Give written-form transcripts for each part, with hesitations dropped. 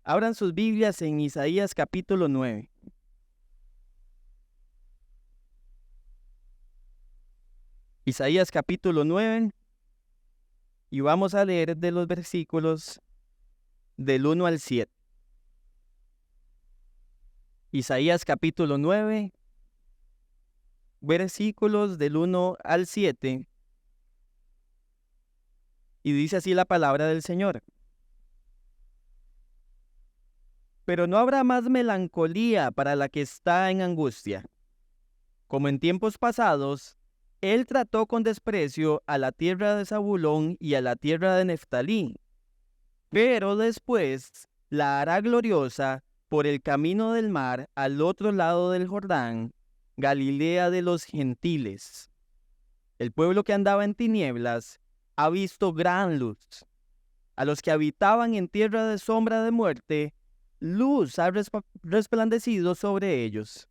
Abran sus Biblias en Isaías capítulo 9. Isaías capítulo 9, y vamos a leer de los versículos del 1 al 7. Isaías capítulo 9, versículos del 1 al 7, y dice así la palabra del Señor. Pero no habrá más melancolía para la que está en angustia. Como en tiempos pasados, él trató con desprecio a la tierra de Zabulón y a la tierra de Neftalí, pero después la hará gloriosa por el camino del mar al otro lado del Jordán, Galilea de los gentiles. El pueblo que andaba en tinieblas ha visto gran luz. A los que habitaban en tierra de sombra de muerte, luz ha resplandecido sobre ellos.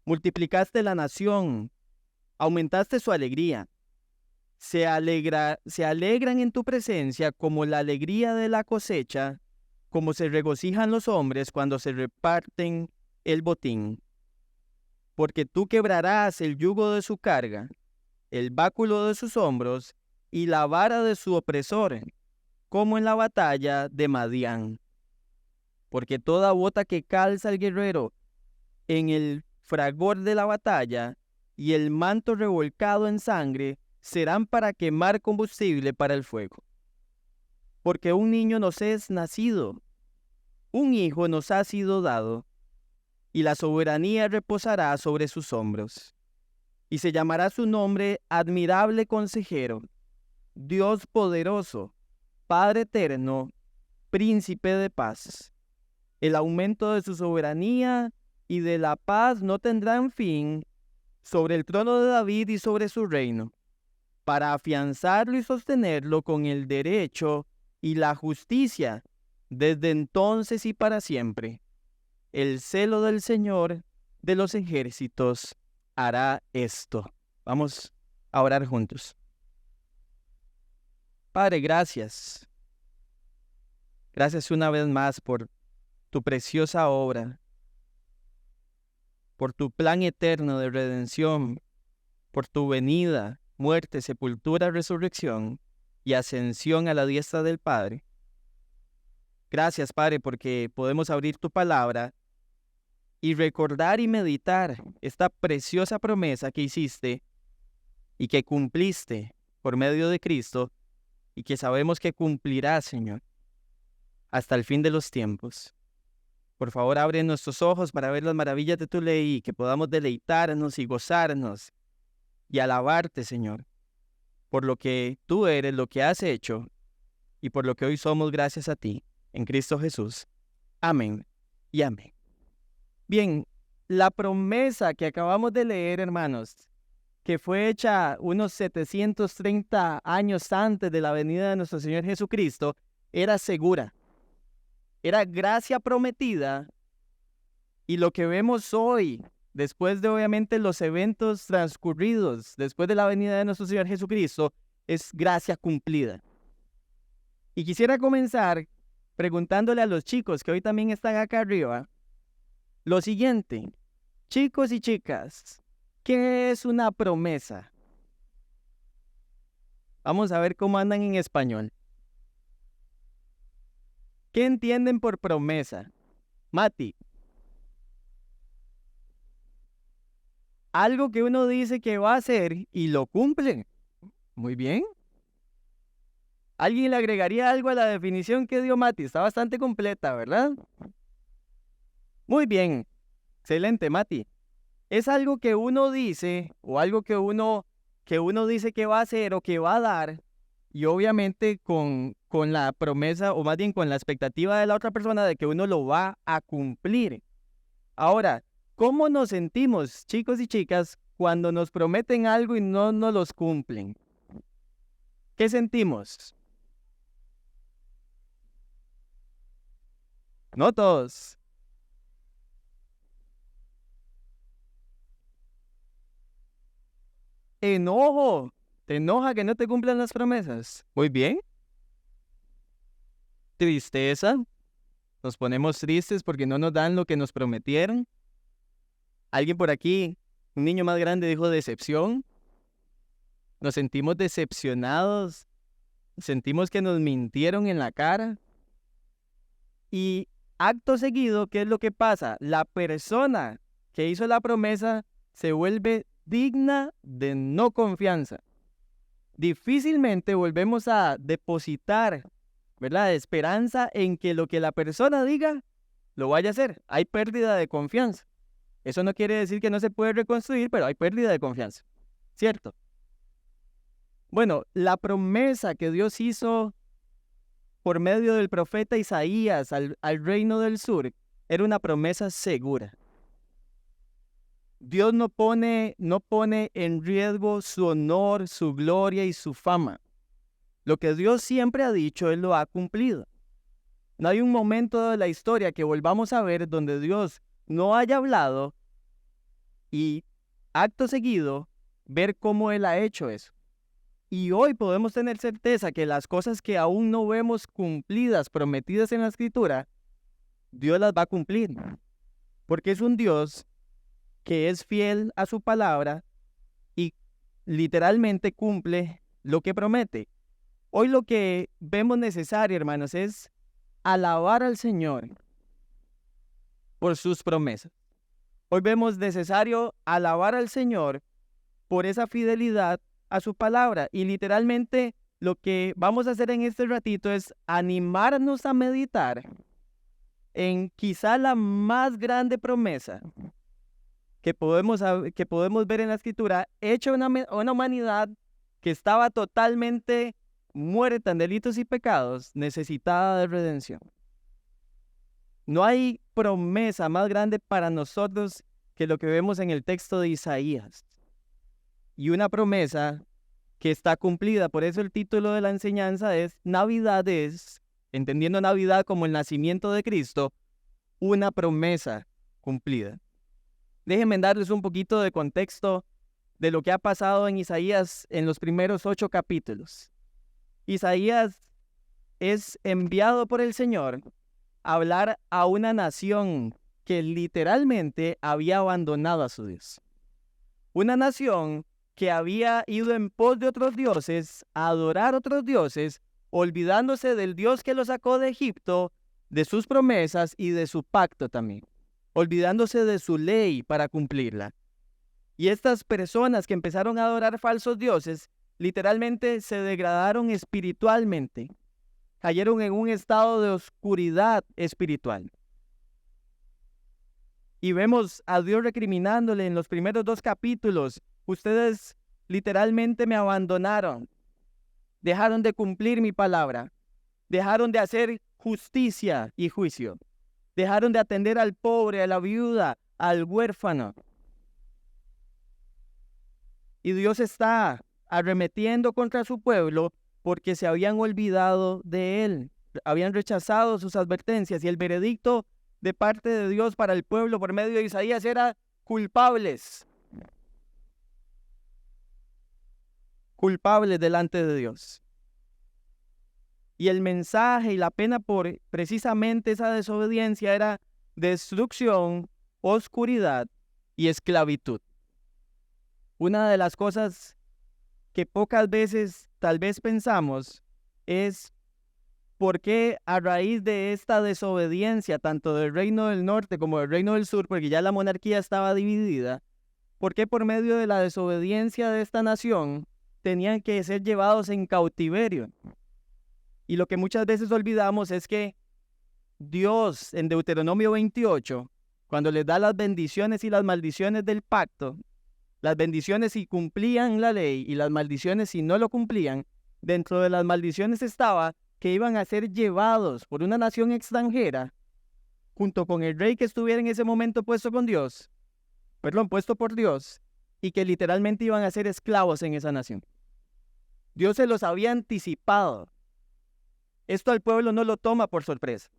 Multiplicaste la nación, aumentaste su alegría. Se alegran en tu presencia como la alegría de la cosecha, como se regocijan los hombres cuando se reparten el botín. Porque tú quebrarás el yugo de su carga, el báculo de sus hombros y la vara de su opresor, como en la batalla de Madián. Porque toda bota que calza el guerrero en el fragor de la batalla y el manto revolcado en sangre serán para quemar combustible para el fuego. Porque un niño nos es nacido, un hijo nos ha sido dado, y la soberanía reposará sobre sus hombros. Y se llamará su nombre Admirable Consejero, Dios Poderoso, Padre Eterno, Príncipe de Paz. El aumento de su soberanía y de la paz no tendrán fin sobre el trono de David y sobre su reino, para afianzarlo y sostenerlo con el derecho y la justicia, desde entonces y para siempre. El celo del Señor de los ejércitos hará esto. Vamos a orar juntos. Padre, gracias. Gracias una vez más por tu preciosa obra, por tu plan eterno de redención, por tu venida, muerte, sepultura, resurrección y ascensión a la diestra del Padre. Gracias, Padre, porque podemos abrir tu palabra y recordar y meditar esta preciosa promesa que hiciste y que cumpliste por medio de Cristo y que sabemos que cumplirás, Señor, hasta el fin de los tiempos. Por favor, abre nuestros ojos para ver las maravillas de tu ley y que podamos deleitarnos y gozarnos y alabarte, Señor, por lo que tú eres, lo que has hecho y por lo que hoy somos gracias a ti, en Cristo Jesús. Amén y amén. Bien, la promesa que acabamos de leer, hermanos, que fue hecha unos 730 años antes de la venida de nuestro Señor Jesucristo, era segura. Era gracia prometida, y lo que vemos hoy, después de obviamente los eventos transcurridos, después de la venida de nuestro Señor Jesucristo, es gracia cumplida. Y quisiera comenzar preguntándole a los chicos que hoy también están acá arriba, lo siguiente: chicos y chicas, ¿qué es una promesa? Vamos a ver cómo andan en español. ¿Qué entienden por promesa? Mati. Algo que uno dice que va a hacer y lo cumple. Muy bien. ¿Alguien le agregaría algo a la definición que dio Mati? Está bastante completa, ¿verdad? Muy bien. Excelente, Mati. Es algo que uno dice o algo que uno dice que va a hacer o que va a dar, y obviamente con la promesa, o más bien con la expectativa de la otra persona de que uno lo va a cumplir. Ahora, ¿cómo nos sentimos, chicos y chicas, cuando nos prometen algo y no nos los cumplen? ¿Qué sentimos? No todos. Enojo. ¿Te enoja que no te cumplan las promesas? Muy bien. Tristeza. Nos ponemos tristes porque no nos dan lo que nos prometieron. Alguien por aquí, un niño más grande, dijo decepción. Nos sentimos decepcionados. Sentimos que nos mintieron en la cara. Y acto seguido, ¿qué es lo que pasa? La persona que hizo la promesa se vuelve digna de no confianza. Difícilmente volvemos a depositar, ¿verdad?, esperanza en que lo que la persona diga lo vaya a hacer. Hay pérdida de confianza. Eso no quiere decir que no se puede reconstruir, pero hay pérdida de confianza, ¿cierto? Bueno, la promesa que Dios hizo por medio del profeta Isaías al reino del sur era una promesa segura. Dios no pone en riesgo su honor, su gloria y su fama. Lo que Dios siempre ha dicho, Él lo ha cumplido. No hay un momento de la historia que volvamos a ver donde Dios no haya hablado y acto seguido ver cómo Él ha hecho eso. Y hoy podemos tener certeza que las cosas que aún no vemos cumplidas, prometidas en la Escritura, Dios las va a cumplir. Porque es un Dios que es fiel a su palabra y literalmente cumple lo que promete. Hoy lo que vemos necesario, hermanos, es alabar al Señor por sus promesas. Hoy vemos necesario alabar al Señor por esa fidelidad a su palabra. Y literalmente lo que vamos a hacer en este ratito es animarnos a meditar en quizá la más grande promesa que podemos ver en la Escritura, hecha una humanidad que estaba totalmente muerta en delitos y pecados, necesitada de redención. No hay promesa más grande para nosotros que lo que vemos en el texto de Isaías. Y una promesa que está cumplida. Por eso el título de la enseñanza es Navidad es, entendiendo Navidad como el nacimiento de Cristo, una promesa cumplida. Déjenme darles un poquito de contexto de lo que ha pasado en Isaías en los primeros 8 capítulos. Isaías es enviado por el Señor a hablar a una nación que literalmente había abandonado a su Dios. Una nación que había ido en pos de otros dioses, a adorar otros dioses, olvidándose del Dios que los sacó de Egipto, de sus promesas y de su pacto también, olvidándose de su ley para cumplirla. Y estas personas que empezaron a adorar falsos dioses, literalmente se degradaron espiritualmente, cayeron en un estado de oscuridad espiritual. Y vemos a Dios recriminándole en los primeros 2 capítulos, ustedes literalmente me abandonaron, dejaron de cumplir mi palabra, dejaron de hacer justicia y juicio, dejaron de atender al pobre, a la viuda, al huérfano. Y Dios está arremetiendo contra su pueblo porque se habían olvidado de Él, habían rechazado sus advertencias, y el veredicto de parte de Dios para el pueblo por medio de Isaías era culpables. Culpables delante de Dios. Y el mensaje y la pena por precisamente esa desobediencia era destrucción, oscuridad y esclavitud. Una de las cosas que pocas veces tal vez pensamos es por qué a raíz de esta desobediencia, tanto del reino del norte como del reino del sur, porque ya la monarquía estaba dividida, por qué por medio de la desobediencia de esta nación tenían que ser llevados en cautiverio. Y lo que muchas veces olvidamos es que Dios en Deuteronomio 28, cuando les da las bendiciones y las maldiciones del pacto, las bendiciones si cumplían la ley y las maldiciones si no lo cumplían, dentro de las maldiciones estaba que iban a ser llevados por una nación extranjera, junto con el rey que estuviera en ese momento puesto por Dios, y que literalmente iban a ser esclavos en esa nación. Dios se los había anticipado. Esto al pueblo no lo toma por sorpresa.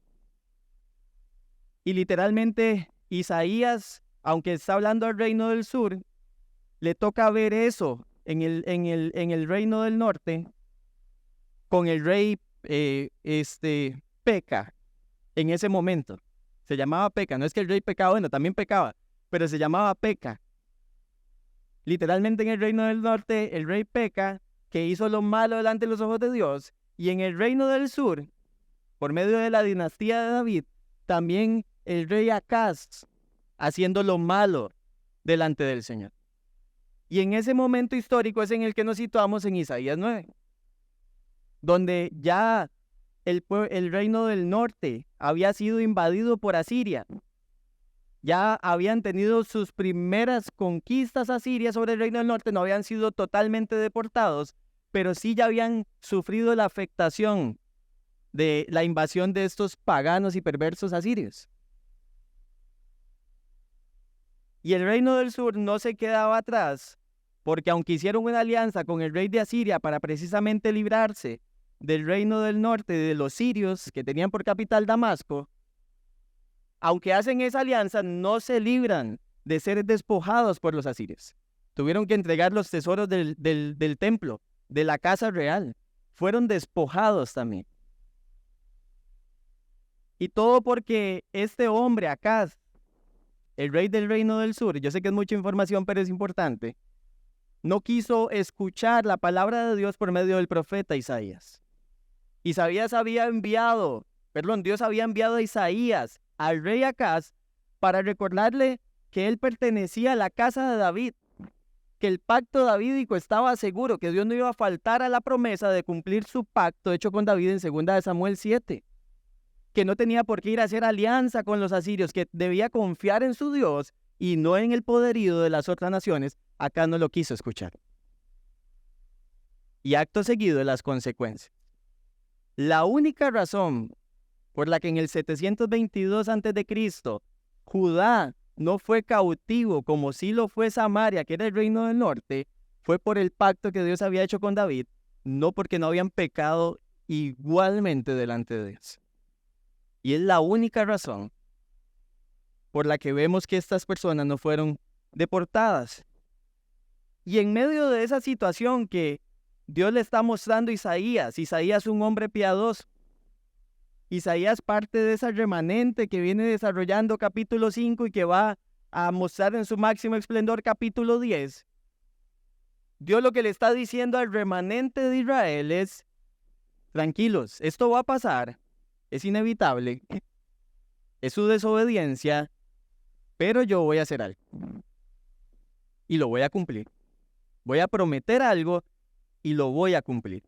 Y literalmente Isaías, aunque está hablando al reino del sur, le toca ver eso en el reino del norte, con el rey Peca, en ese momento. Se llamaba Peca. No es que el rey pecaba, bueno, también pecaba, pero se llamaba Peca. Literalmente en el reino del norte, el rey Peca, que hizo lo malo delante de los ojos de Dios, y en el reino del sur, por medio de la dinastía de David, también el rey Acaz, haciendo lo malo delante del Señor. Y en ese momento histórico es en el que nos situamos en Isaías 9, donde ya el reino del norte había sido invadido por Asiria. Ya habían tenido sus primeras conquistas asirias sobre el reino del norte, no habían sido totalmente deportados, pero sí ya habían sufrido la afectación de la invasión de estos paganos y perversos asirios. Y el reino del sur no se quedaba atrás, porque aunque hicieron una alianza con el rey de Asiria para precisamente librarse del reino del norte, de los sirios que tenían por capital Damasco, aunque hacen esa alianza, no se libran de ser despojados por los asirios. Tuvieron que entregar los tesoros del templo, de la casa real. Fueron despojados también. Y todo porque este hombre, Acaz, el rey del reino del sur, yo sé que es mucha información, pero es importante, no quiso escuchar la palabra de Dios por medio del profeta Isaías. Dios había enviado a Isaías al rey Acaz para recordarle que él pertenecía a la casa de David, que el pacto davídico estaba seguro, que Dios no iba a faltar a la promesa de cumplir su pacto hecho con David en 2 de Samuel 7, que no tenía por qué ir a hacer alianza con los asirios, que debía confiar en su Dios y no en el poderío de las otras naciones. Acá no lo quiso escuchar. Y acto seguido, las consecuencias. La única razón por la que en el 722 a.C. Judá no fue cautivo como sí lo fue Samaria, que era el reino del norte, fue por el pacto que Dios había hecho con David, no porque no habían pecado igualmente delante de Dios. Y es la única razón por la que vemos que estas personas no fueron deportadas. Y en medio de esa situación que Dios le está mostrando a Isaías un hombre piadoso, Isaías parte de esa remanente que viene desarrollando capítulo 5 y que va a mostrar en su máximo esplendor capítulo 10. Dios lo que le está diciendo al remanente de Israel es: tranquilos, esto va a pasar, es inevitable, es su desobediencia, pero yo voy a hacer algo y lo voy a cumplir. Voy a prometer algo y lo voy a cumplir.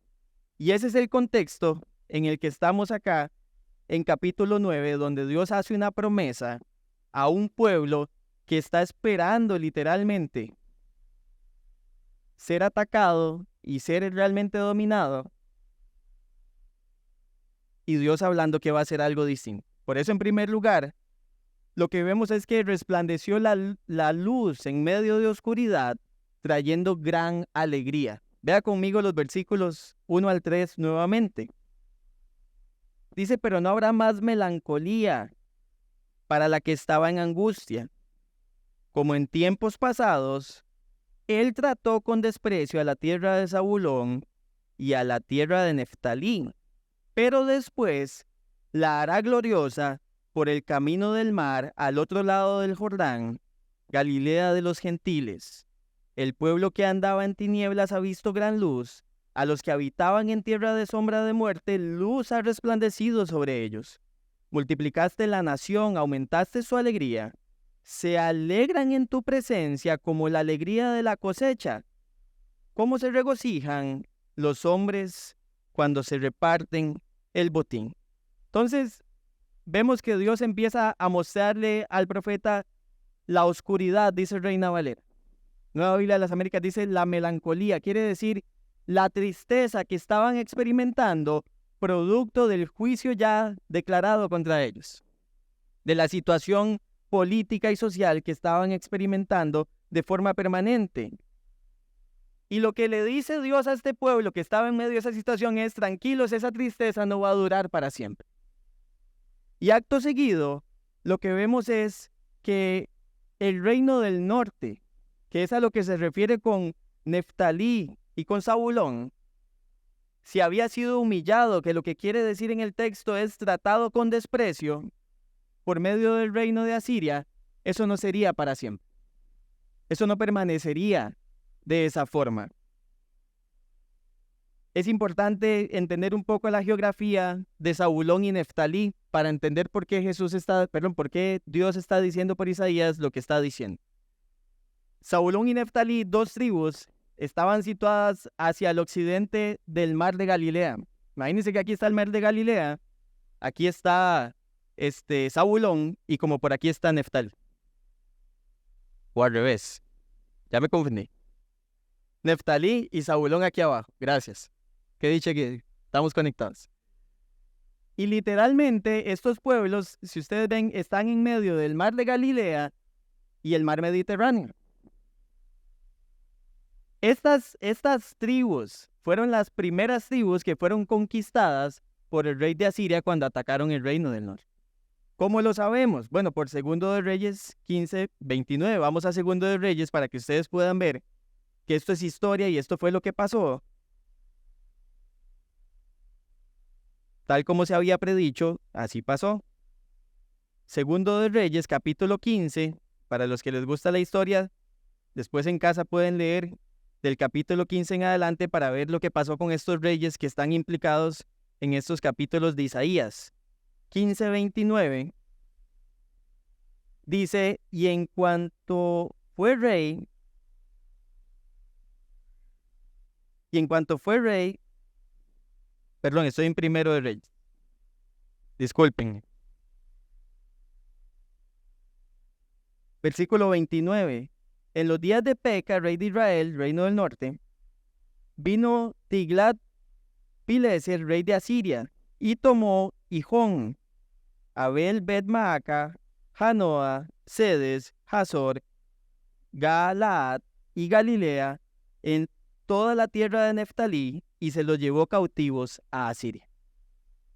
Y ese es el contexto en el que estamos acá en capítulo 9, donde Dios hace una promesa a un pueblo que está esperando literalmente ser atacado y ser realmente dominado, y Dios hablando que va a hacer algo distinto. Por eso, en primer lugar, lo que vemos es que resplandeció la luz en medio de oscuridad, trayendo gran alegría. Vea conmigo los versículos 1 al 3 nuevamente. Dice: pero no habrá más melancolía para la que estaba en angustia. Como en tiempos pasados, él trató con desprecio a la tierra de Zabulón y a la tierra de Neftalí, pero después la hará gloriosa por el camino del mar al otro lado del Jordán, Galilea de los gentiles. El pueblo que andaba en tinieblas ha visto gran luz. A los que habitaban en tierra de sombra de muerte, luz ha resplandecido sobre ellos. Multiplicaste la nación, aumentaste su alegría. Se alegran en tu presencia como la alegría de la cosecha. Cómo se regocijan los hombres cuando se reparten el botín. Entonces, vemos que Dios empieza a mostrarle al profeta la oscuridad, dice Reina Valera. Nueva Biblia de las Américas dice la melancolía, quiere decir la tristeza que estaban experimentando producto del juicio ya declarado contra ellos, de la situación política y social que estaban experimentando de forma permanente. Y lo que le dice Dios a este pueblo que estaba en medio de esa situación es: tranquilos, esa tristeza no va a durar para siempre. Y acto seguido, lo que vemos es que el reino del norte, que es a lo que se refiere con Neftalí y con Zabulón, si había sido humillado, que lo que quiere decir en el texto es tratado con desprecio por medio del reino de Asiria, eso no sería para siempre. Eso no permanecería de esa forma. Es importante entender un poco la geografía de Zabulón y Neftalí para entender por qué por qué Dios está diciendo por Isaías lo que está diciendo. Zabulón y Neftalí, dos tribus, estaban situadas hacia el occidente del mar de Galilea. Imagínense que aquí está el mar de Galilea, aquí está Zabulón y como por aquí está Neftalí. O al revés, ya me confundí. Neftalí y Zabulón aquí abajo, gracias. Que dicho que estamos conectados. Y literalmente estos pueblos, si ustedes ven, están en medio del mar de Galilea y el mar Mediterráneo. Estas tribus fueron las primeras tribus que fueron conquistadas por el rey de Asiria cuando atacaron el reino del norte. ¿Cómo lo sabemos? Bueno, por Segundo de Reyes 15:29. Vamos a Segundo de Reyes para que ustedes puedan ver que esto es historia y esto fue lo que pasó. Tal como se había predicho, así pasó. Segundo de Reyes, capítulo 15. Para los que les gusta la historia, después en casa pueden leer del capítulo 15 en adelante para ver lo que pasó con estos reyes que están implicados en estos capítulos de Isaías. 15:29 dice, y en cuanto fue rey, perdón, estoy en Primero de Reyes. Disculpen. Versículo 29. En los días de Peca, rey de Israel, reino del norte, vino Tiglat-Pileser, rey de Asiria, y tomó Hijón, Abel Bet-Maaca, Janoa, Sedes, Hazor, Galaad y Galilea, en toda la tierra de Neftalí, y se los llevó cautivos a Asiria.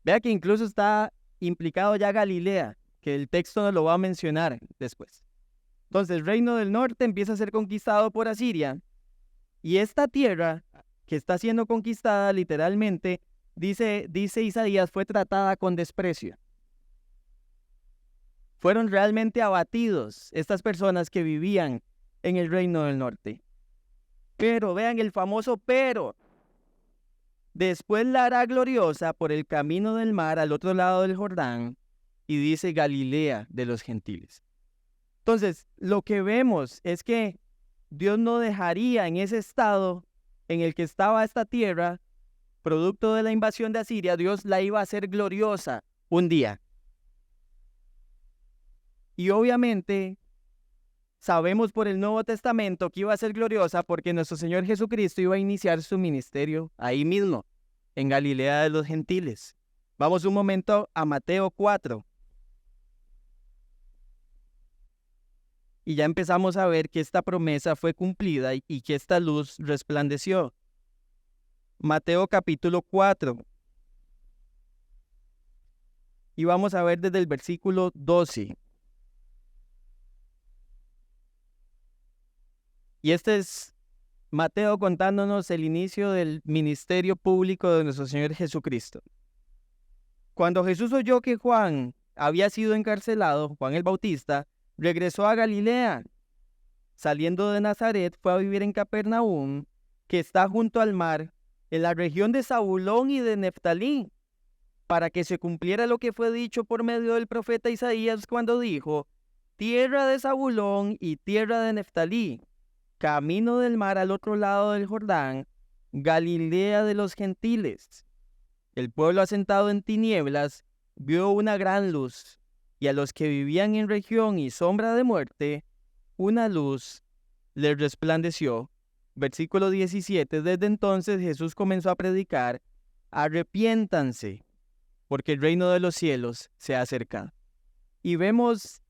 Vea que incluso está implicado ya Galilea, que el texto nos lo va a mencionar después. Entonces el reino del norte empieza a ser conquistado por Asiria, y esta tierra que está siendo conquistada literalmente, dice Isaías, fue tratada con desprecio. Fueron realmente abatidos estas personas que vivían en el reino del norte. Pero, vean el famoso pero. Después la hará gloriosa por el camino del mar al otro lado del Jordán, y dice Galilea de los gentiles. Entonces, lo que vemos es que Dios no dejaría en ese estado en el que estaba esta tierra, producto de la invasión de Asiria, Dios la iba a hacer gloriosa un día. Y obviamente sabemos por el Nuevo Testamento que iba a ser gloriosa porque nuestro Señor Jesucristo iba a iniciar su ministerio ahí mismo, en Galilea de los gentiles. Vamos un momento a Mateo 4. Y ya empezamos a ver que esta promesa fue cumplida y que esta luz resplandeció. Mateo capítulo 4. Y vamos a ver desde el versículo 12. Y este es Mateo contándonos el inicio del ministerio público de nuestro Señor Jesucristo. Cuando Jesús oyó que Juan había sido encarcelado, Juan el Bautista, regresó a Galilea. Saliendo de Nazaret, fue a vivir en Capernaum, que está junto al mar, en la región de Zabulón y de Neftalí, para que se cumpliera lo que fue dicho por medio del profeta Isaías cuando dijo, tierra de Zabulón y tierra de Neftalí, camino del mar al otro lado del Jordán, Galilea de los gentiles. El pueblo asentado en tinieblas vio una gran luz, y a los que vivían en región y sombra de muerte, una luz les resplandeció. Versículo 17. Desde entonces Jesús comenzó a predicar, arrepiéntanse, porque el reino de los cielos se ha acercado. Y vemos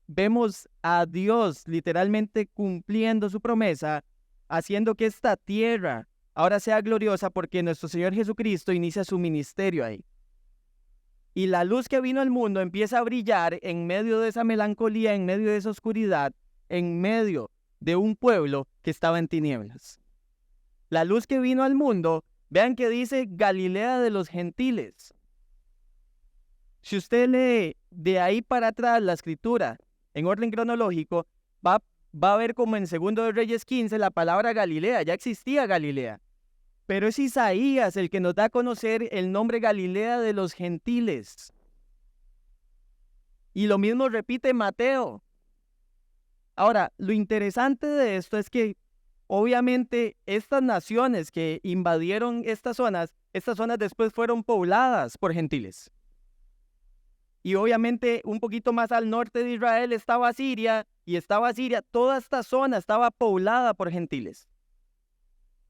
a Dios literalmente cumpliendo su promesa, haciendo que esta tierra ahora sea gloriosa porque nuestro Señor Jesucristo inicia su ministerio ahí. Y la luz que vino al mundo empieza a brillar en medio de esa melancolía, en medio de esa oscuridad, en medio de un pueblo que estaba en tinieblas. La luz que vino al mundo Vean que dice Galilea de los gentiles. Si usted lee de ahí para atrás la escritura en orden cronológico, va a ver como en 2 de Reyes 15 la palabra Galilea, ya existía Galilea. Pero es Isaías el que nos da a conocer el nombre Galilea de los gentiles. Y lo mismo repite Mateo. Ahora, lo interesante de esto es que obviamente estas naciones que invadieron estas zonas después fueron pobladas por gentiles. Y obviamente un poquito más al norte de Israel estaba Siria, toda esta zona estaba poblada por gentiles.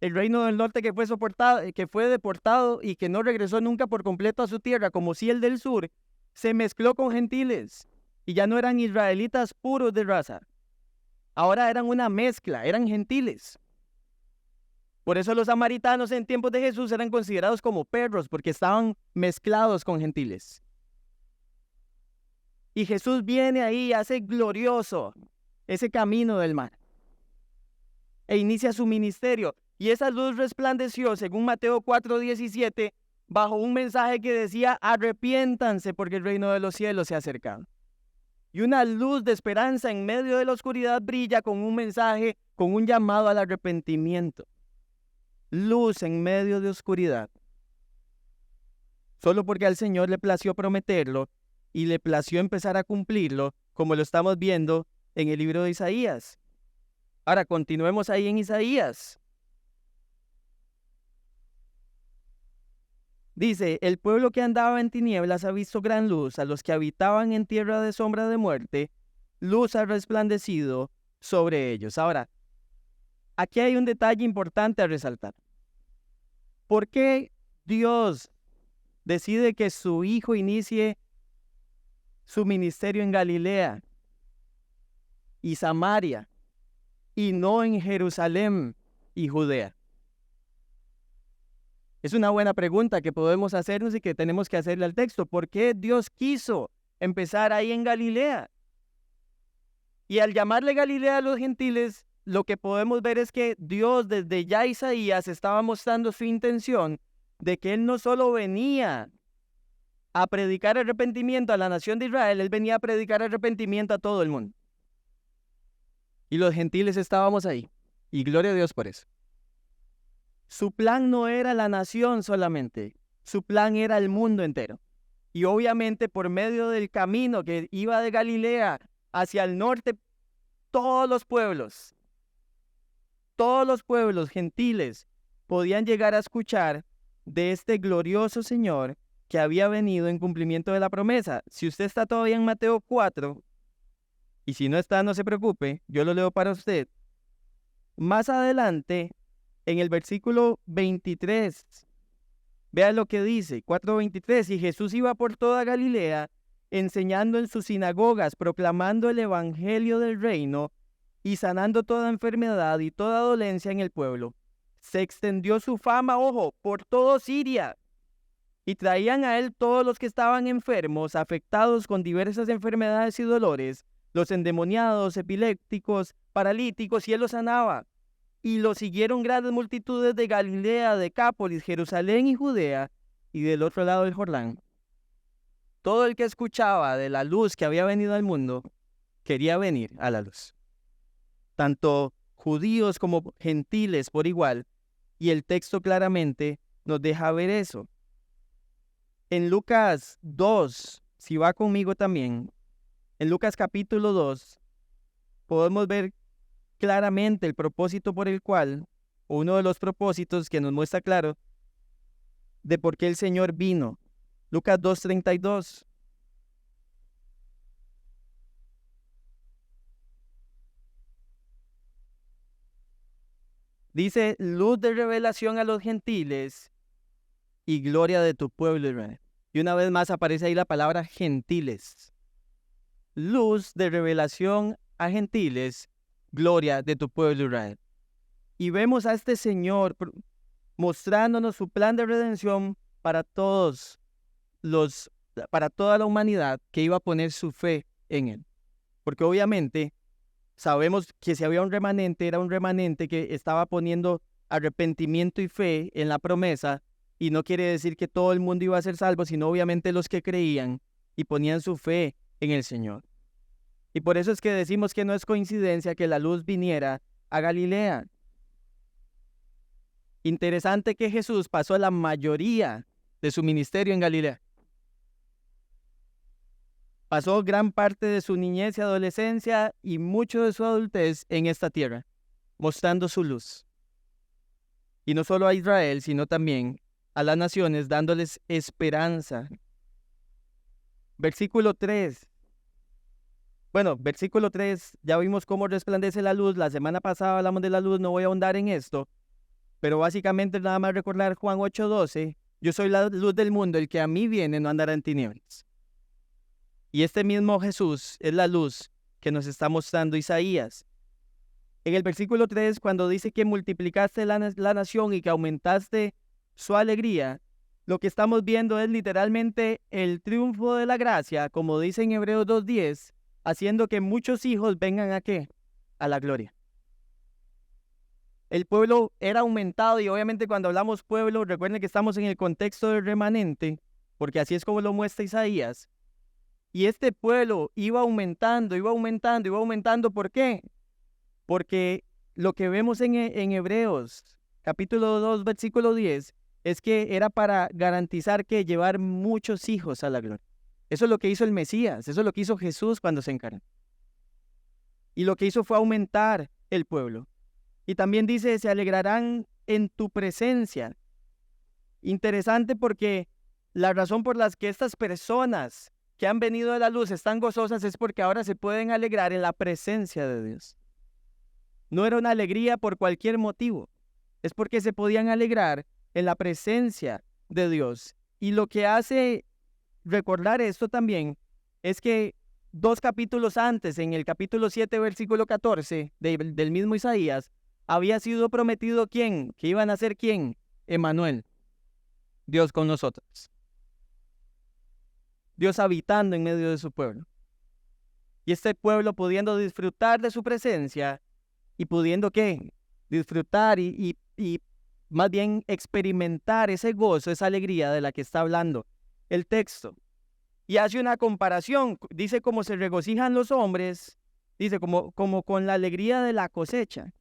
El reino del norte que fue deportado y que no regresó nunca por completo a su tierra, como si el del sur, se mezcló con gentiles y ya no eran israelitas puros de raza. Ahora eran una mezcla, eran gentiles. Por eso los samaritanos en tiempos de Jesús eran considerados como perros, porque estaban mezclados con gentiles. Y Jesús viene ahí y hace glorioso ese camino del mar. E inicia su ministerio. Y esa luz resplandeció, según Mateo 4:17, bajo un mensaje que decía: arrepiéntanse porque el reino de los cielos se ha acercado. Y una luz de esperanza en medio de la oscuridad brilla con un mensaje, con un llamado al arrepentimiento. Luz en medio de oscuridad. Solo porque al Señor le plació prometerlo y le plació empezar a cumplirlo, como lo estamos viendo en el libro de Isaías. Ahora, continuemos ahí en Isaías. Dice: el pueblo que andaba en tinieblas ha visto gran luz, a los que habitaban en tierra de sombra de muerte, luz ha resplandecido sobre ellos. Ahora, aquí hay un detalle importante a resaltar. ¿Por qué Dios decide que su Hijo inicie su ministerio en Galilea y Samaria y no en Jerusalén y Judea? Es una buena pregunta que podemos hacernos y que tenemos que hacerle al texto. ¿Por qué Dios quiso empezar ahí en Galilea? Y al llamarle Galilea a los gentiles, lo que podemos ver es que Dios desde ya Isaías estaba mostrando su intención de que Él no solo venía a predicar arrepentimiento a la nación de Israel, Él venía a predicar arrepentimiento a todo el mundo. Y los gentiles estábamos ahí. Y gloria a Dios por eso. Su plan no era la nación solamente, su plan era el mundo entero. Y obviamente por medio del camino que iba de Galilea hacia el norte, todos los pueblos gentiles podían llegar a escuchar de este glorioso Señor que había venido en cumplimiento de la promesa. Si usted está todavía en Mateo 4, y si no está, no se preocupe, yo lo leo para usted. Más adelante, en el versículo 23, vea lo que dice, 4:23, y Jesús iba por toda Galilea, enseñando en sus sinagogas, proclamando el evangelio del reino y sanando toda enfermedad y toda dolencia en el pueblo. Se extendió su fama, ojo, por todo Siria, y traían a él todos los que estaban enfermos, afectados con diversas enfermedades y dolores, los endemoniados, epilépticos, paralíticos, y él los sanaba. Y lo siguieron grandes multitudes de Galilea, Decápolis, Jerusalén y Judea, y del otro lado del Jordán. Todo el que escuchaba de la luz que había venido al mundo, quería venir a la luz. Tanto judíos como gentiles por igual, y el texto claramente nos deja ver eso. En Lucas 2, si va conmigo también, en Lucas capítulo 2, podemos ver claramente el propósito por el cual, o uno de los propósitos que nos muestra claro de por qué el Señor vino. Lucas 2:32. Dice: luz de revelación a los gentiles y gloria de tu pueblo Israel. Y una vez más aparece ahí la palabra gentiles. Luz de revelación a gentiles, gloria de tu pueblo Israel. Y vemos a este Señor mostrándonos su plan de redención para toda la humanidad que iba a poner su fe en Él. Porque obviamente sabemos que si había un remanente, era un remanente que estaba poniendo arrepentimiento y fe en la promesa, y no quiere decir que todo el mundo iba a ser salvo, sino obviamente los que creían y ponían su fe en el Señor. Y por eso es que decimos que no es coincidencia que la luz viniera a Galilea. Interesante que Jesús pasó la mayoría de su ministerio en Galilea. Pasó gran parte de su niñez y adolescencia y mucho de su adultez en esta tierra, mostrando su luz. Y no solo a Israel, sino también a las naciones, dándoles esperanza. Versículo 3. Bueno, versículo 3, ya vimos cómo resplandece la luz. La semana pasada hablamos de la luz, no voy a ahondar en esto. Pero básicamente nada más recordar Juan 8:12. Yo soy la luz del mundo, el que a mí viene no andará en tinieblas. Y este mismo Jesús es la luz que nos está mostrando Isaías. En el versículo 3, cuando dice que multiplicaste la nación y que aumentaste su alegría, lo que estamos viendo es literalmente el triunfo de la gracia, como dice en Hebreos 2:10, haciendo que muchos hijos vengan ¿a qué? A la gloria. El pueblo era aumentado y obviamente cuando hablamos pueblo, recuerden que estamos en el contexto del remanente, porque así es como lo muestra Isaías. Y este pueblo iba aumentando, ¿por qué? Porque lo que vemos en Hebreos, capítulo 2, versículo 10, es que era para garantizar que llevar muchos hijos a la gloria. Eso es lo que hizo el Mesías, eso es lo que hizo Jesús cuando se encarnó. Y lo que hizo fue aumentar el pueblo. Y también dice, se alegrarán en tu presencia. Interesante porque la razón por la que estas personas que han venido de la luz están gozosas es porque ahora se pueden alegrar en la presencia de Dios. No era una alegría por cualquier motivo, es porque se podían alegrar en la presencia de Dios. Y lo que hace recordar esto también es que 2 capítulos antes, en el capítulo 7, versículo 14 del mismo Isaías, había sido prometido ¿quién? Que iban a ser ¿quién? Emmanuel, Dios con nosotros. Dios habitando en medio de su pueblo. Y este pueblo pudiendo disfrutar de su presencia y pudiendo ¿qué? Disfrutar y más bien experimentar ese gozo, esa alegría de la que está hablando el texto. Y hace una comparación, dice como se regocijan los hombres, dice como con la alegría de la cosecha.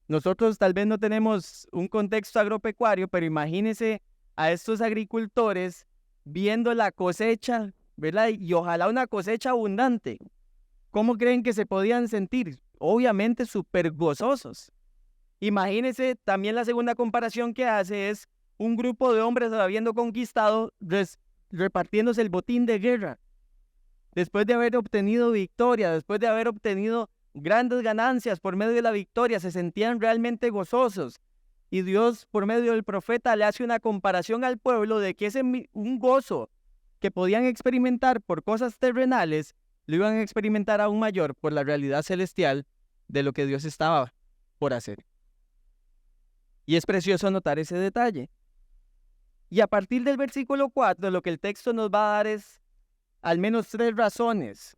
Nosotros tal vez no tenemos un contexto agropecuario, pero imagínense a estos agricultores viendo la cosecha, ¿verdad? Y ojalá una cosecha abundante. ¿Cómo creen que se podían sentir? Obviamente súper gozosos. Imagínense también la segunda comparación que hace es un grupo de hombres habiendo conquistado, repartiéndose el botín de guerra. Después de haber obtenido victoria, después de haber obtenido grandes ganancias por medio de la victoria, se sentían realmente gozosos. Y Dios, por medio del profeta, le hace una comparación al pueblo de que un gozo que podían experimentar por cosas terrenales, lo iban a experimentar aún mayor por la realidad celestial de lo que Dios estaba por hacer. Y es precioso notar ese detalle. Y a partir del versículo 4, lo que el texto nos va a dar es al menos 3 razones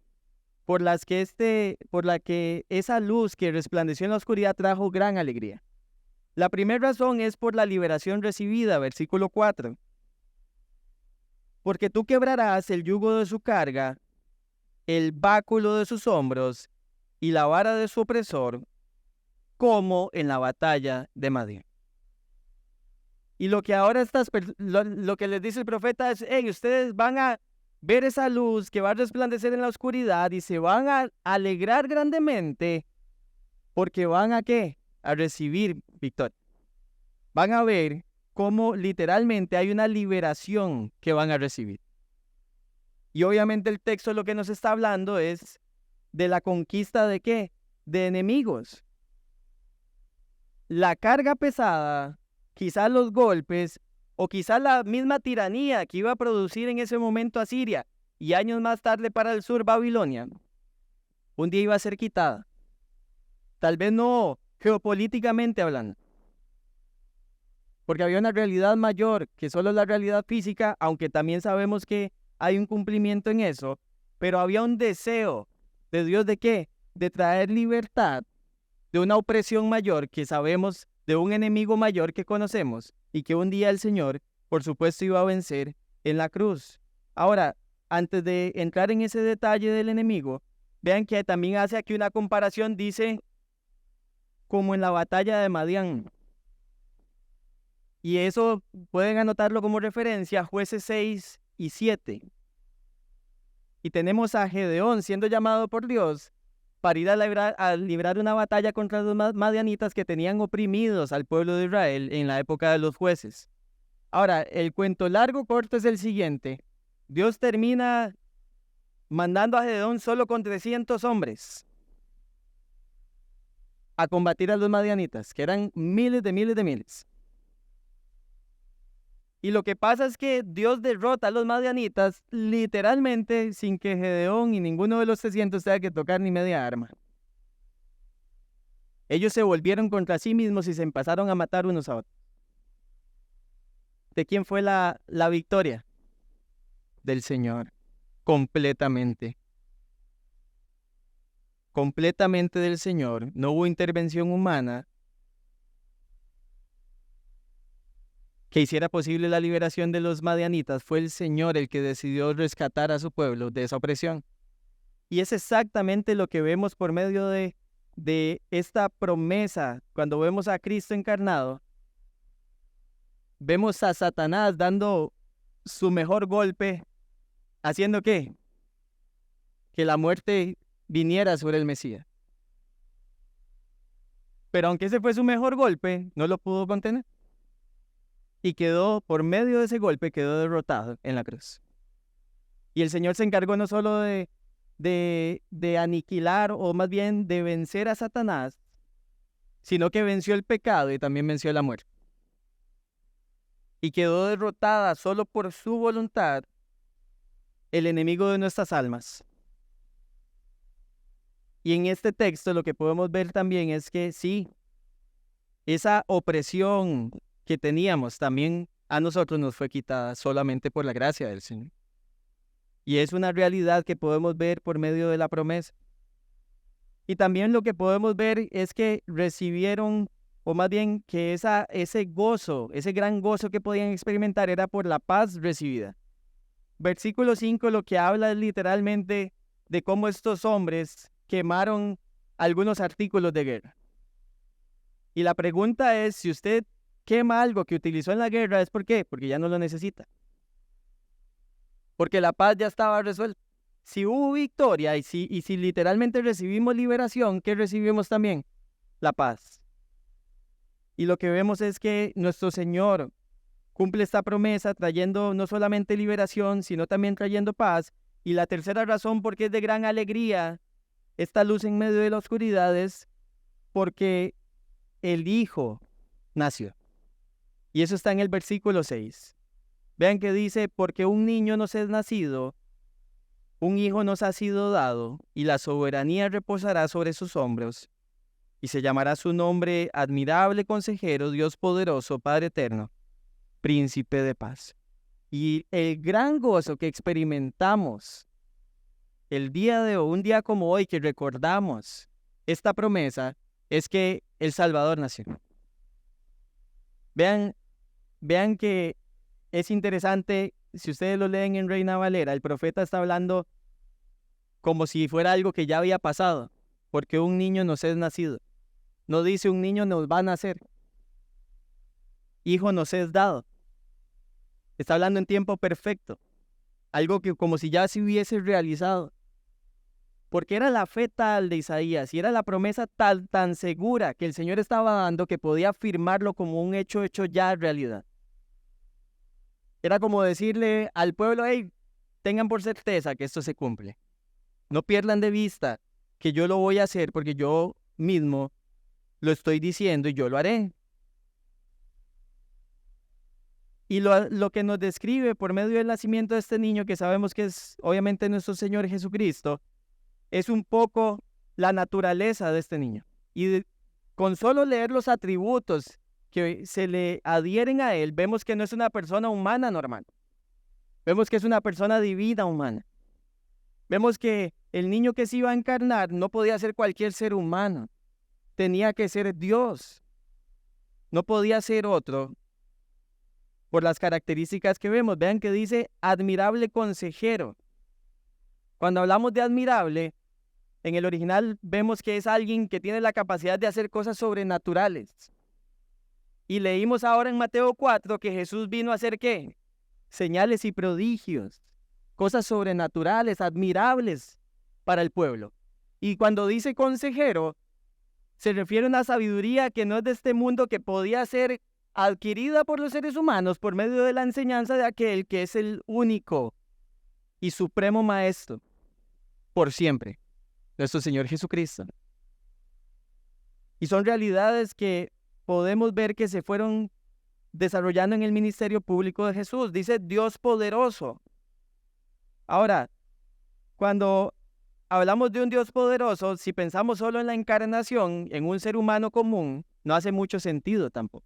por la que esa luz que resplandeció en la oscuridad trajo gran alegría. La primera razón es por la liberación recibida, versículo 4. Porque tú quebrarás el yugo de su carga, el báculo de sus hombros y la vara de su opresor, como en la batalla de Madián. Y lo que ahora lo que les dice el profeta es, hey, ustedes van a ver esa luz que va a resplandecer en la oscuridad y se van a alegrar grandemente porque van a ¿qué? A recibir victoria. Van a ver cómo literalmente hay una liberación que van a recibir. Y obviamente el texto lo que nos está hablando es de la conquista de ¿qué? De enemigos. La carga pesada, quizás los golpes, o quizás la misma tiranía que iba a producir en ese momento Asiria y años más tarde para el sur Babilonia, un día iba a ser quitada. Tal vez no geopolíticamente hablando, porque había una realidad mayor que solo la realidad física, aunque también sabemos que hay un cumplimiento en eso, pero había un deseo de Dios ¿de qué? De traer libertad de una opresión mayor que sabemos de un enemigo mayor que conocemos y que un día el Señor, por supuesto, iba a vencer en la cruz. Ahora, antes de entrar en ese detalle del enemigo, vean que también hace aquí una comparación, dice, como en la batalla de Madián. Y eso pueden anotarlo como referencia a Jueces 6 y 7. Y tenemos a Gedeón siendo llamado por Dios para ir a librar una batalla contra los madianitas que tenían oprimidos al pueblo de Israel en la época de los jueces. Ahora, el cuento largo corto es el siguiente. Dios termina mandando a Gedeón solo con 300 hombres a combatir a los madianitas, que eran miles de miles. Y lo que pasa es que Dios derrota a los madianitas literalmente sin que Gedeón y ninguno de los 300 tenga que tocar ni media arma. Ellos se volvieron contra sí mismos y se empezaron a matar unos a otros. ¿De quién fue la victoria? Del Señor. Completamente. Completamente del Señor. No hubo intervención humana que hiciera posible la liberación de los madianitas. Fue el Señor el que decidió rescatar a su pueblo de esa opresión. Y es exactamente lo que vemos por medio de esta promesa. Cuando vemos a Cristo encarnado, vemos a Satanás dando su mejor golpe, ¿haciendo qué? Que la muerte viniera sobre el Mesías. Pero aunque ese fue su mejor golpe, no lo pudo contener. Y quedó, por medio de ese golpe, quedó derrotado en la cruz. Y el Señor se encargó no solo de aniquilar, o más bien de vencer a Satanás, sino que venció el pecado y también venció la muerte. Y quedó derrotada solo por su voluntad el enemigo de nuestras almas. Y en este texto lo que podemos ver también es que sí, esa opresión que teníamos también a nosotros nos fue quitada solamente por la gracia del Señor. Y es una realidad que podemos ver por medio de la promesa. Y también lo que podemos ver es que recibieron, o más bien que ese gozo, ese gran gozo que podían experimentar era por la paz recibida. Versículo 5 lo que habla es literalmente de cómo estos hombres quemaron algunos artículos de guerra. Y la pregunta es, si usted quema algo que utilizó en la guerra, ¿es por qué? Porque ya no lo necesita. Porque la paz ya estaba resuelta. Si hubo victoria y si literalmente recibimos liberación, ¿qué recibimos también? La paz. Y lo que vemos es que nuestro Señor cumple esta promesa trayendo no solamente liberación, sino también trayendo paz. Y la tercera razón por qué es de gran alegría esta luz en medio de la oscuridad es porque el Hijo nació. Y eso está en el versículo 6. Vean que dice, porque un niño nos es nacido, un hijo nos ha sido dado, y la soberanía reposará sobre sus hombros, y se llamará su nombre admirable consejero, Dios poderoso, Padre eterno, príncipe de paz. Y el gran gozo que experimentamos el día de hoy, un día como hoy que recordamos esta promesa, es que el Salvador nació. Vean que es interesante, si ustedes lo leen en Reina Valera, el profeta está hablando como si fuera algo que ya había pasado, porque un niño nos es nacido. No dice un niño nos va a nacer. Hijo nos es dado. Está hablando en tiempo perfecto. Algo que como si ya se hubiese realizado. Porque era la fe tal de Isaías y era la promesa tan segura que el Señor estaba dando que podía afirmarlo como un hecho ya realidad. Era como decirle al pueblo, hey, tengan por certeza que esto se cumple. No pierdan de vista que yo lo voy a hacer porque yo mismo lo estoy diciendo y yo lo haré. Y lo que nos describe por medio del nacimiento de este niño, que sabemos que es obviamente nuestro Señor Jesucristo, es un poco la naturaleza de este niño. Y con solo leer los atributos que se le adhieren a él, vemos que no es una persona humana normal. Vemos que es una persona divina humana. Vemos que el niño que se iba a encarnar no podía ser cualquier ser humano. Tenía que ser Dios. no podía ser otro por las características que vemos. Vean que dice admirable consejero. Cuando hablamos de admirable, en el original vemos que es alguien que tiene la capacidad de hacer cosas sobrenaturales. Y leímos ahora en Mateo 4 que Jesús vino a hacer ¿qué? Señales y prodigios, cosas sobrenaturales, admirables para el pueblo. Y cuando dice consejero, se refiere a una sabiduría que no es de este mundo, que podía ser adquirida por los seres humanos por medio de la enseñanza de aquel que es el único y supremo maestro por siempre, nuestro Señor Jesucristo. Y son realidades que podemos ver que se fueron desarrollando en el ministerio público de Jesús. Dice Dios poderoso. Ahora, cuando hablamos de un Dios poderoso, si pensamos solo en la encarnación, en un ser humano común, no hace mucho sentido tampoco.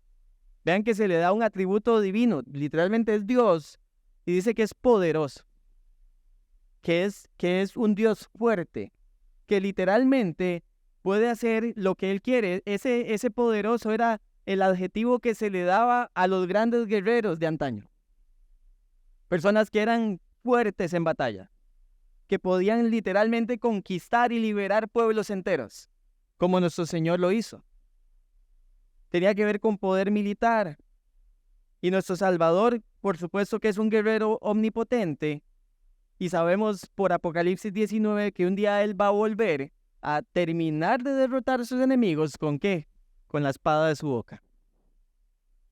Vean que se le da un atributo divino, literalmente es Dios, y dice que es poderoso, que es un Dios fuerte, que literalmente puede hacer lo que Él quiere. Ese poderoso era el adjetivo que se le daba a los grandes guerreros de antaño. Personas que eran fuertes en batalla, que podían literalmente conquistar y liberar pueblos enteros, como nuestro Señor lo hizo. Tenía que ver con poder militar. Y nuestro Salvador, por supuesto que es un guerrero omnipotente. Y sabemos por Apocalipsis 19 que un día Él va a volver a terminar de derrotar a sus enemigos. ¿Con qué? Con la espada de su boca.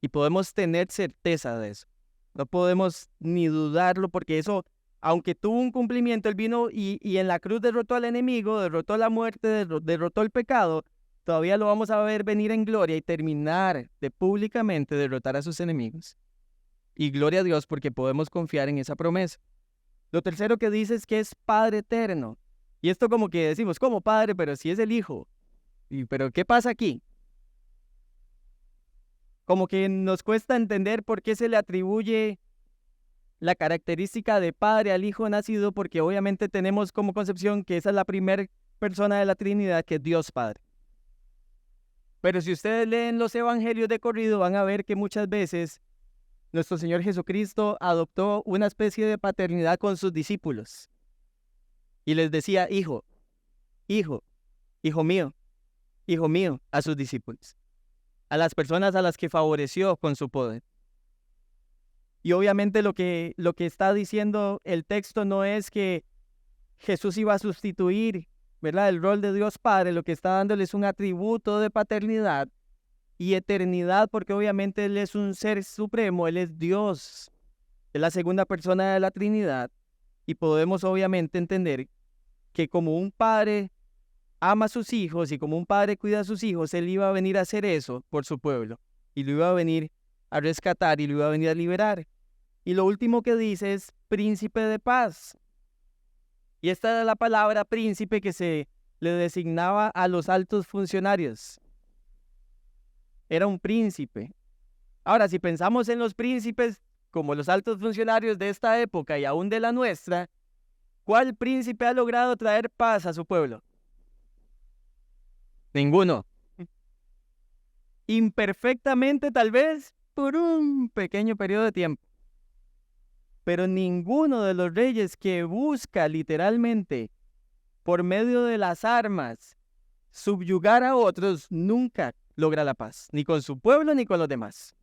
Y podemos tener certeza de eso. No podemos ni dudarlo, porque eso, aunque tuvo un cumplimiento, Él vino y en la cruz derrotó al enemigo, derrotó la muerte, derrotó el pecado. Todavía lo vamos a ver venir en gloria y terminar de públicamente derrotar a sus enemigos. Y gloria a Dios, porque podemos confiar en esa promesa. Lo tercero que dice es que es Padre eterno. Y esto como que decimos, ¿cómo Padre? Pero si es el Hijo. ¿Pero qué pasa aquí? Como que nos cuesta entender por qué se le atribuye la característica de Padre al Hijo nacido, porque obviamente tenemos como concepción que esa es la primera persona de la Trinidad, que es Dios Padre. Pero si ustedes leen los evangelios de corrido, van a ver que muchas veces nuestro Señor Jesucristo adoptó una especie de paternidad con sus discípulos. Y les decía, hijo, hijo, hijo mío, a sus discípulos. A las personas a las que favoreció con su poder. Y obviamente lo que está diciendo el texto no es que Jesús iba a sustituir, ¿verdad?, el rol de Dios Padre. Lo que está dándole es un atributo de paternidad y eternidad, porque obviamente Él es un ser supremo, Él es Dios, es la segunda persona de la Trinidad, y podemos obviamente entender que como un padre ama a sus hijos y como un padre cuida a sus hijos, Él iba a venir a hacer eso por su pueblo, y lo iba a venir a rescatar y lo iba a venir a liberar. Y lo último que dice es príncipe de paz. Y esta era la palabra príncipe que se le designaba a los altos funcionarios. Era un príncipe. Ahora, si pensamos en los príncipes como los altos funcionarios de esta época y aún de la nuestra, ¿cuál príncipe ha logrado traer paz a su pueblo? Ninguno. Imperfectamente, tal vez, por un pequeño periodo de tiempo. Pero ninguno de los reyes que busca literalmente, por medio de las armas, subyugar a otros, nunca logra la paz, ni con su pueblo ni con los demás.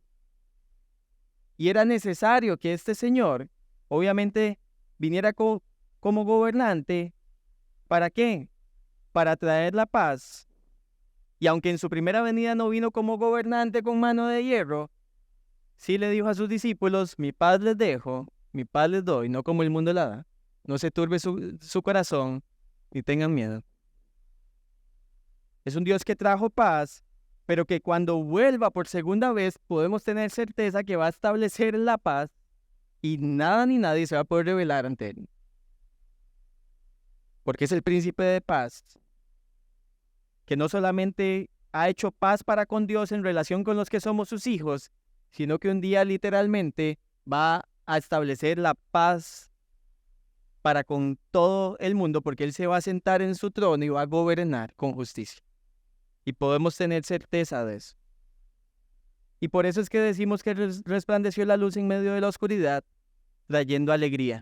Y era necesario que este señor, obviamente, viniera como gobernante. ¿Para qué? Para traer la paz. Y aunque en su primera venida no vino como gobernante con mano de hierro, sí le dijo a sus discípulos, mi paz les dejo, mi paz les doy, no como el mundo la da. No se turbe su corazón, ni tengan miedo. Es un Dios que trajo paz, pero que cuando vuelva por segunda vez podemos tener certeza que va a establecer la paz y nada ni nadie se va a poder rebelar ante Él. Porque es el príncipe de paz, que no solamente ha hecho paz para con Dios en relación con los que somos sus hijos, sino que un día literalmente va a establecer la paz para con todo el mundo, porque Él se va a sentar en su trono y va a gobernar con justicia. Y podemos tener certeza de eso. Y por eso es que decimos que resplandeció la luz en medio de la oscuridad, trayendo alegría.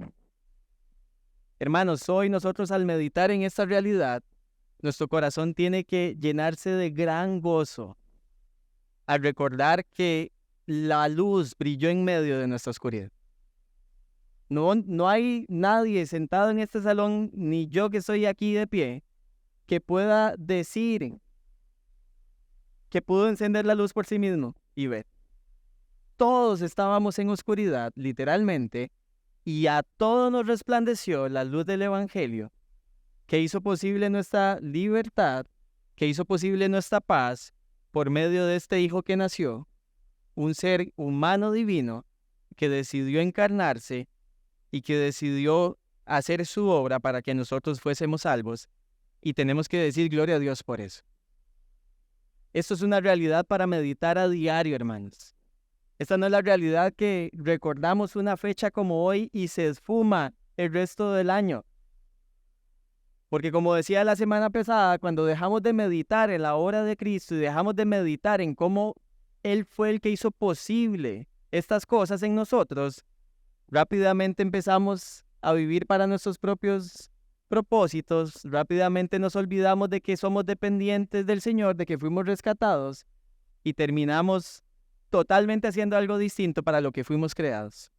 Hermanos, hoy nosotros al meditar en esta realidad, nuestro corazón tiene que llenarse de gran gozo al recordar que la luz brilló en medio de nuestra oscuridad. No hay nadie sentado en este salón, ni yo que estoy aquí de pie, que pueda decir que pudo encender la luz por sí mismo y ver. Todos estábamos en oscuridad, literalmente, y a todos nos resplandeció la luz del Evangelio, que hizo posible nuestra libertad, que hizo posible nuestra paz por medio de este Hijo que nació, un ser humano divino que decidió encarnarse y que decidió hacer su obra para que nosotros fuésemos salvos, y tenemos que decir gloria a Dios por eso. Esto es una realidad para meditar a diario, hermanos. Esta no es la realidad que recordamos una fecha como hoy y se esfuma el resto del año. Porque como decía la semana pasada, cuando dejamos de meditar en la obra de Cristo y dejamos de meditar en cómo Él fue el que hizo posible estas cosas en nosotros, rápidamente empezamos a vivir para nuestros propios propósitos, rápidamente nos olvidamos de que somos dependientes del Señor, de que fuimos rescatados y terminamos totalmente haciendo algo distinto para lo que fuimos creados.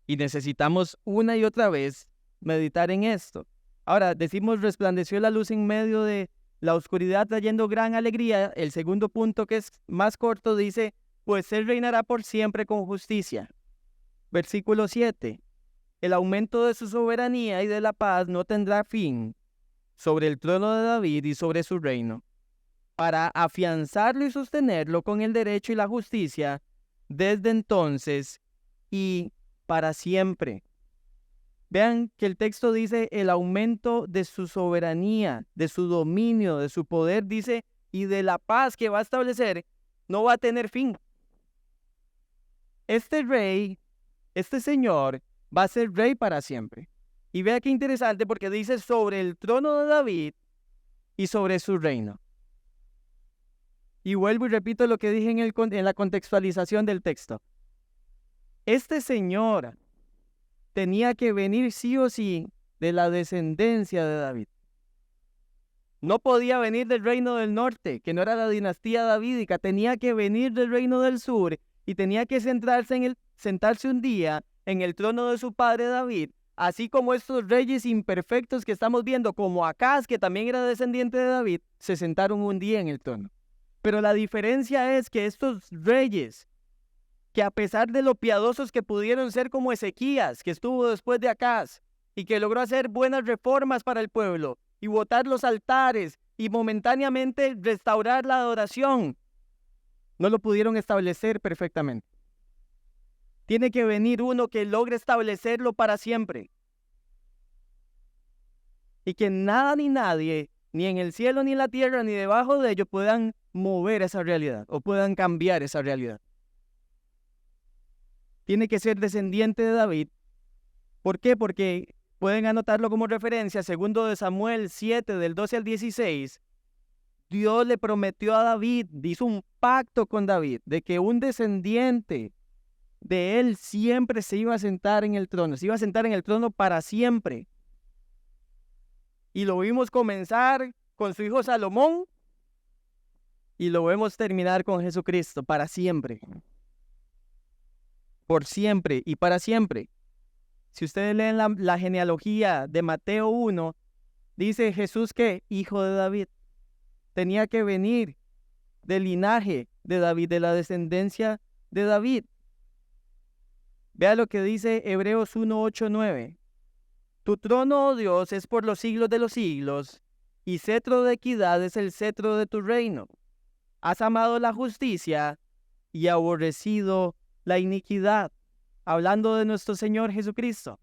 Y necesitamos una y otra vez meditar en esto. Ahora, decimos resplandeció la luz en medio de la oscuridad trayendo gran alegría. El segundo punto, que es más corto, dice, pues Él reinará por siempre con justicia. Versículo 7. El aumento de su soberanía y de la paz no tendrá fin sobre el trono de David y sobre su reino, para afianzarlo y sostenerlo con el derecho y la justicia desde entonces y para siempre. Vean que el texto dice el aumento de su soberanía, de su dominio, de su poder, dice, y de la paz que va a establecer, no va a tener fin. Este rey, este señor, va a ser rey para siempre. Y vea qué interesante, porque dice sobre el trono de David y sobre su reino. Y vuelvo y repito lo que dije en la contextualización del texto. Este señor tenía que venir sí o sí de la descendencia de David. No podía venir del reino del norte, que no era la dinastía davídica, tenía que venir del reino del sur y tenía que sentarse un día en el trono de su padre David, así como estos reyes imperfectos que estamos viendo, como Acaz, que también era descendiente de David, se sentaron un día en el trono. Pero la diferencia es que estos reyes, que a pesar de lo piadosos que pudieron ser como Ezequías, que estuvo después de Acaz, y que logró hacer buenas reformas para el pueblo, y botar los altares, y momentáneamente restaurar la adoración, no lo pudieron establecer perfectamente. Tiene que venir uno que logre establecerlo para siempre. Y que nada ni nadie, ni en el cielo, ni en la tierra, ni debajo de ellos, puedan mover esa realidad o puedan cambiar esa realidad. Tiene que ser descendiente de David. ¿Por qué? Porque pueden anotarlo como referencia, segundo de Samuel 7, del 12 al 16. Dios le prometió a David, hizo un pacto con David, de que un descendiente de él siempre se iba a sentar en el trono, se iba a sentar en el trono para siempre. Y lo vimos comenzar con su hijo Salomón y lo vemos terminar con Jesucristo para siempre. Por siempre y para siempre. Si ustedes leen la genealogía de Mateo 1, dice Jesús que hijo de David. Tenía que venir del linaje de David, de la descendencia de David. Vea lo que dice Hebreos 1, 8, 9. Tu trono, oh Dios, es por los siglos de los siglos, y cetro de equidad es el cetro de tu reino. Has amado la justicia y aborrecido la iniquidad. Hablando de nuestro Señor Jesucristo.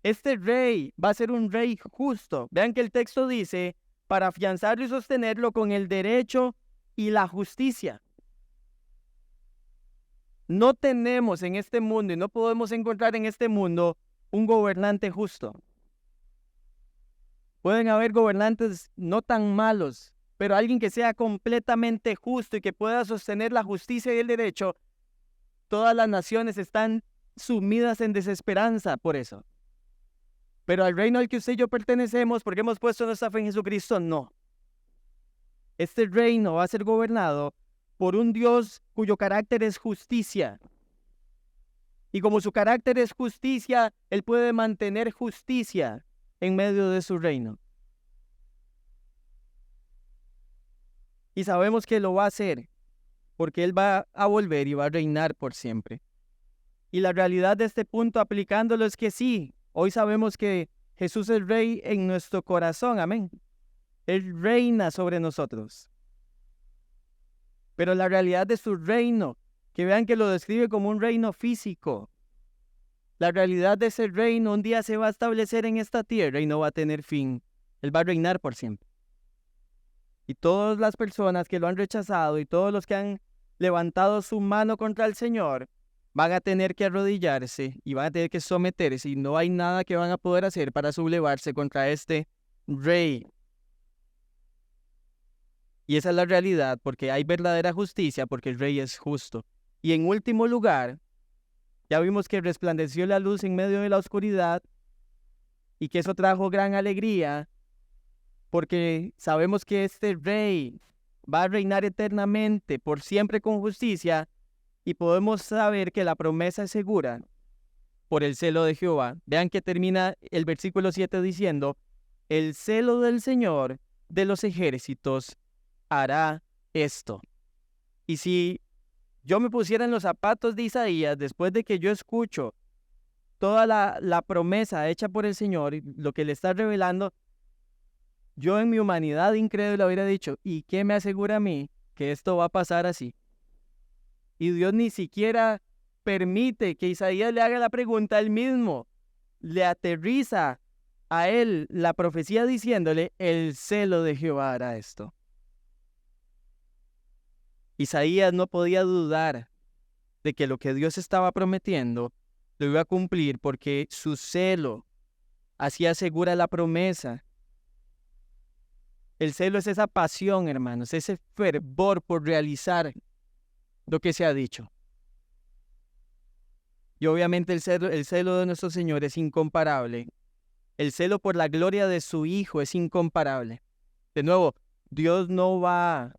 Este rey va a ser un rey justo. Vean que el texto dice, para afianzarlo y sostenerlo con el derecho y la justicia. No tenemos en este mundo y no podemos encontrar en este mundo un gobernante justo. Pueden haber gobernantes no tan malos, pero alguien que sea completamente justo y que pueda sostener la justicia y el derecho, todas las naciones están sumidas en desesperanza por eso. Pero al reino al que usted y yo pertenecemos, porque hemos puesto nuestra fe en Jesucristo, no. Este reino va a ser gobernado por un Dios cuyo carácter es justicia. Y como su carácter es justicia, Él puede mantener justicia en medio de su reino. Y sabemos que lo va a hacer, porque Él va a volver y va a reinar por siempre. Y la realidad de este punto aplicándolo es que sí, hoy sabemos que Jesús es Rey en nuestro corazón, amén. Él reina sobre nosotros. Pero la realidad de su reino, que vean que lo describe como un reino físico. La realidad de ese reino un día se va a establecer en esta tierra y no va a tener fin. Él va a reinar por siempre. Y todas las personas que lo han rechazado y todos los que han levantado su mano contra el Señor van a tener que arrodillarse y van a tener que someterse y no hay nada que van a poder hacer para sublevarse contra este Rey. Y esa es la realidad, porque hay verdadera justicia, porque el Rey es justo. Y en último lugar, ya vimos que resplandeció la luz en medio de la oscuridad y que eso trajo gran alegría, porque sabemos que este Rey va a reinar eternamente, por siempre con justicia, y podemos saber que la promesa es segura por el celo de Jehová. Vean que termina el versículo 7 diciendo, el celo del Señor de los ejércitos hará esto. Y si yo me pusiera en los zapatos de Isaías, después de que yo escucho toda la promesa hecha por el Señor, lo que le está revelando, yo en mi humanidad incrédula hubiera dicho, ¿y qué me asegura a mí que esto va a pasar así? Y Dios ni siquiera permite que Isaías le haga la pregunta, él mismo le aterriza a él la profecía diciéndole, el celo de Jehová hará esto. Isaías no podía dudar de que lo que Dios estaba prometiendo lo iba a cumplir porque su celo hacía segura la promesa. El celo es esa pasión, hermanos, ese fervor por realizar lo que se ha dicho. Y obviamente el celo de nuestro Señor es incomparable. El celo por la gloria de su Hijo es incomparable. De nuevo, Dios no va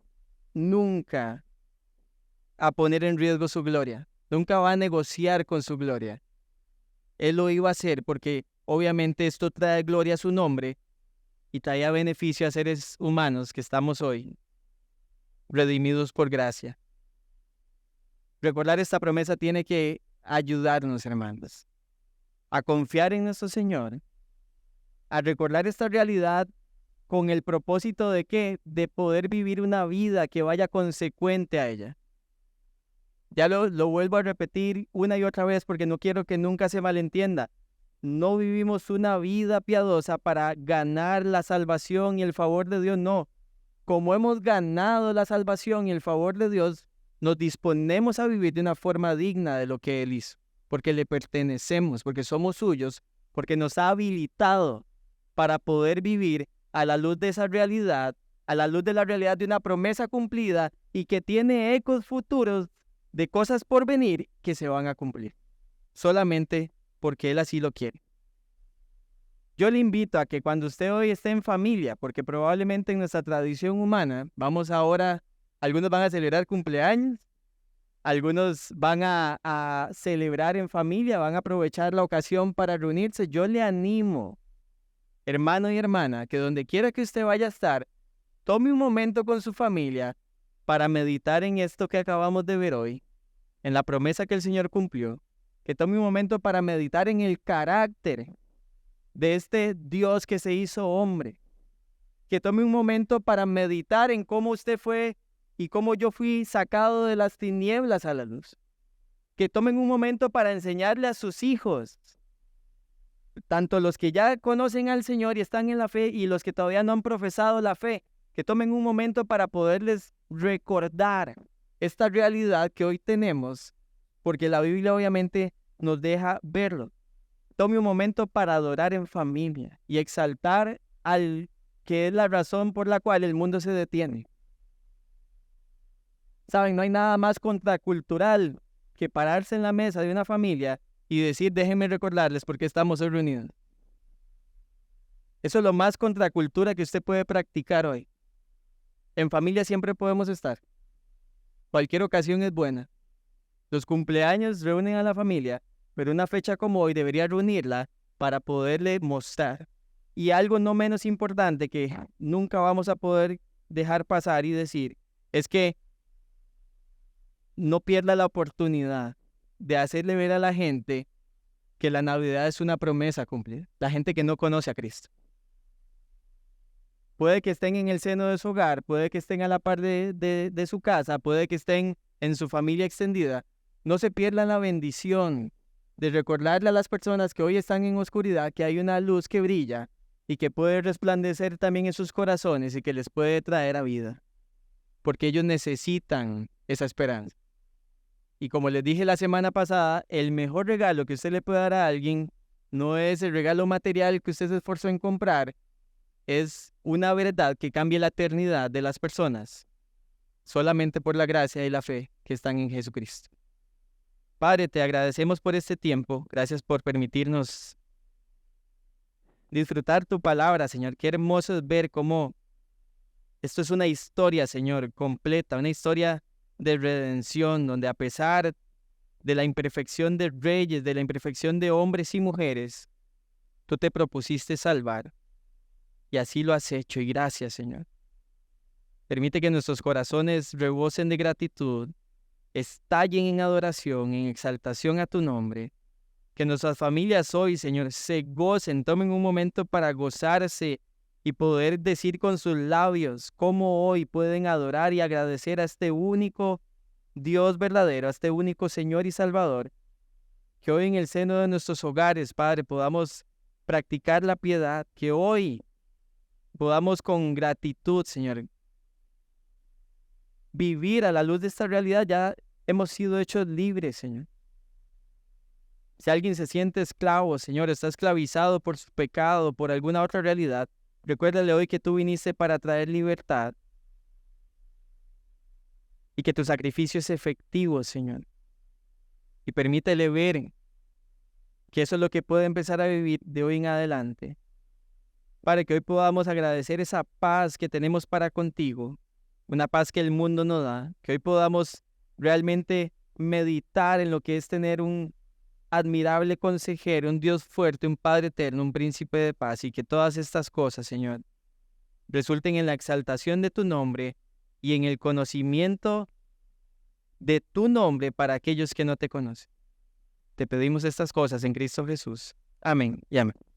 nunca a poner en riesgo su gloria. Nunca va a negociar con su gloria. Él lo iba a hacer porque obviamente esto trae gloria a su nombre y trae beneficio a seres humanos que estamos hoy redimidos por gracia. Recordar esta promesa tiene que ayudarnos, hermanos, a confiar en nuestro Señor, a recordar esta realidad con el propósito de ¿qué? De poder vivir una vida que vaya consecuente a ella. Ya lo vuelvo a repetir una y otra vez porque no quiero que nunca se malentienda. No vivimos una vida piadosa para ganar la salvación y el favor de Dios, no. Como hemos ganado la salvación y el favor de Dios, nos disponemos a vivir de una forma digna de lo que Él hizo, porque le pertenecemos, porque somos suyos, porque nos ha habilitado para poder vivir a la luz de esa realidad, a la luz de la realidad de una promesa cumplida y que tiene ecos futuros de cosas por venir que se van a cumplir, solamente porque Él así lo quiere. Yo le invito a que cuando usted hoy esté en familia, porque probablemente en nuestra tradición humana, algunos van a celebrar cumpleaños, algunos van a celebrar en familia, van a aprovechar la ocasión para reunirse. Yo le animo, hermano y hermana, que donde quiera que usted vaya a estar, tome un momento con su familia para meditar en esto que acabamos de ver hoy, en la promesa que el Señor cumplió, que tome un momento para meditar en el carácter de este Dios que se hizo hombre, que tome un momento para meditar en cómo usted fue y cómo yo fui sacado de las tinieblas a la luz, que tomen un momento para enseñarle a sus hijos, tanto los que ya conocen al Señor y están en la fe y los que todavía no han profesado la fe, que tomen un momento para poderles recordar esta realidad que hoy tenemos, porque la Biblia obviamente nos deja verlo. Tome un momento para adorar en familia y exaltar al que es la razón por la cual el mundo se detiene. Saben, no hay nada más contracultural que pararse en la mesa de una familia y decir, déjenme recordarles por qué estamos hoy reunidos. Eso es lo más contracultura que usted puede practicar hoy. En familia siempre podemos estar. Cualquier ocasión es buena. Los cumpleaños reúnen a la familia, pero una fecha como hoy debería reunirla para poderle mostrar. Y algo no menos importante que nunca vamos a poder dejar pasar y decir, es que no pierda la oportunidad de hacerle ver a la gente que la Navidad es una promesa cumplida. La gente que no conoce a Cristo. Puede que estén en el seno de su hogar, puede que estén a la par de su casa, puede que estén en su familia extendida. No se pierdan la bendición de recordarle a las personas que hoy están en oscuridad que hay una luz que brilla y que puede resplandecer también en sus corazones y que les puede traer a vida. Porque ellos necesitan esa esperanza. Y como les dije la semana pasada, el mejor regalo que usted le puede dar a alguien no es el regalo material que usted se esforzó en comprar, es una verdad que cambie la eternidad de las personas, solamente por la gracia y la fe que están en Jesucristo. Padre, te agradecemos por este tiempo, gracias por permitirnos disfrutar tu palabra, Señor. Qué hermoso es ver cómo esto es una historia, Señor, completa, una historia de redención, donde a pesar de la imperfección de reyes, de la imperfección de hombres y mujeres, tú te propusiste salvar. Y así lo has hecho, y gracias, Señor. Permite que nuestros corazones rebosen de gratitud, estallen en adoración, en exaltación a tu nombre. Que nuestras familias hoy, Señor, se gocen, tomen un momento para gozarse y poder decir con sus labios cómo hoy pueden adorar y agradecer a este único Dios verdadero, a este único Señor y Salvador. Que hoy en el seno de nuestros hogares, Padre, podamos practicar la piedad, que hoy podamos con gratitud, Señor, vivir a la luz de esta realidad. Ya hemos sido hechos libres, Señor. Si alguien se siente esclavo, Señor, está esclavizado por su pecado, por alguna otra realidad, recuérdale hoy que tú viniste para traer libertad y que tu sacrificio es efectivo, Señor. Y permítele ver que eso es lo que puede empezar a vivir de hoy en adelante, para que hoy podamos agradecer esa paz que tenemos para contigo, una paz que el mundo no da, que hoy podamos realmente meditar en lo que es tener un admirable consejero, un Dios fuerte, un Padre eterno, un príncipe de paz, y que todas estas cosas, Señor, resulten en la exaltación de tu nombre y en el conocimiento de tu nombre para aquellos que no te conocen. Te pedimos estas cosas en Cristo Jesús. Amén y amén.